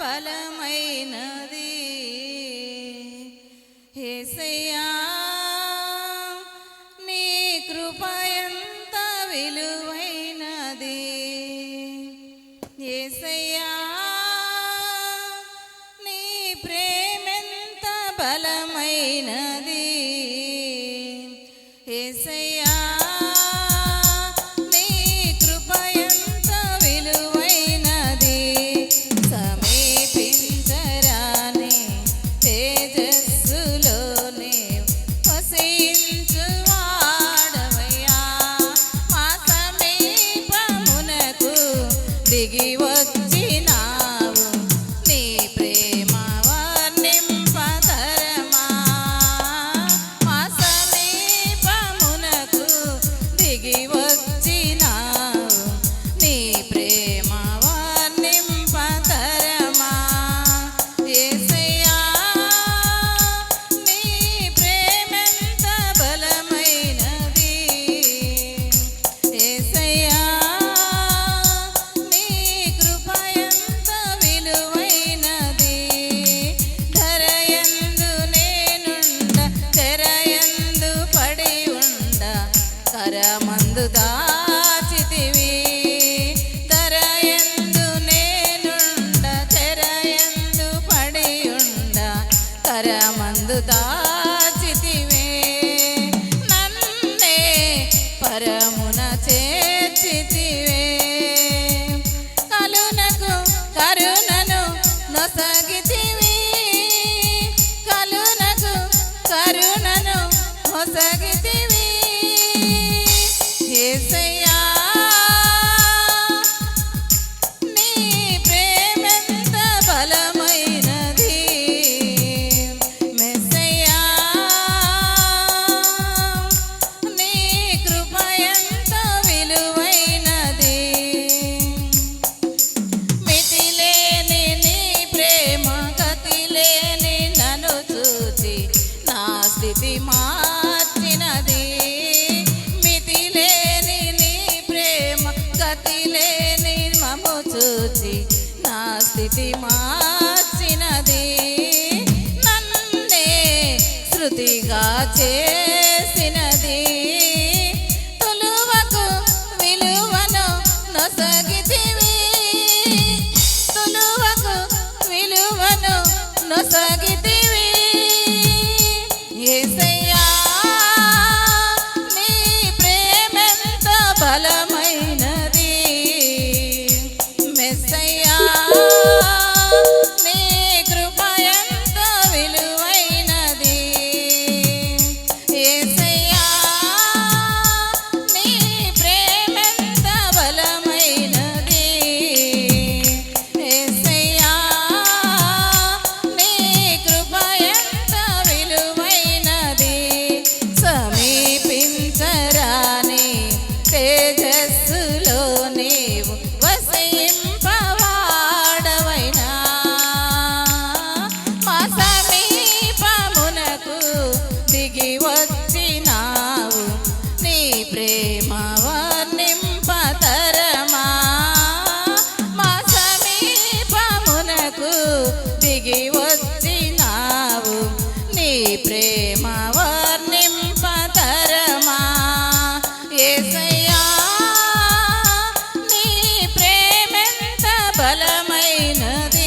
బలమైనది యేసయ్యా నీ కృప ఎంత విలువైనది యేసయ్యా నీ ప్రేమెంత బలమైనది యేసయ్యా నీ కృప ఎంత విలువైనది సమీపించరాని తేజస్సులోనే వసించువాడవయ్యా మా సమీపమునకు దిగి వచ్చినావు నీ ప్రేమ వర్ణింపతరమా మా సమీపమునకు దిగి వచ్చినావు నీ ప్రేమ వర్ణింపతరమా యేసయ్యా నీ ప్రేమెంత బలమైనది యేసయ్యా నీ కృప ఎంత విలువైనది ధరయందు నేనుండ తెరయందు పడి ఉండ కరమందు దాచితివి ధరయందు నేనుండ తెరయందు పడి ఉండ కరమందు దాచితివే నన్నే పరమున చేర్చితివే కలునకు కరుణను నొసగితివి కలునకు కరుణను నొసగితివి యేసయ్యా నీ ప్రేమెంత బలమైనది మెస్సయ్యా నీ కృప ఎంత విలువైనది మితిలేని నీ ప్రేమ గతిలేని నన్ను చూచి నా స్థితి మార్చినది మితిలేని నీ ప్రేమ గతిలేని మము చూచి నా స్థితి మార్చినది నన్నే శృతిగా చేసినది తులువకు విలువను నొసగితివి తులువకు విలువను నొసగితివి యేసయ్యా నీ ప్రేమెంత బలమైనది మెస్సయ్యా నీ కృప ఎంత విలువైనది యేసయ్యా నీ ప్రేమెంత బలమైనది యేసయ్యా నీ కృప ఎంత విలువైనది సమీపించరాని తేజస్సులో నీవు వసింపవాడవైనా మా సమీపమునకు దిగి వచ్చినావు నీ ప్రేమ వర్ణింపతరమా మా సమీపమునకు దిగి వచ్చినావు నీ ప్రేమ వర్ణింపతరమా యేసయ్యా నీ ప్రేమెంత బలమైనది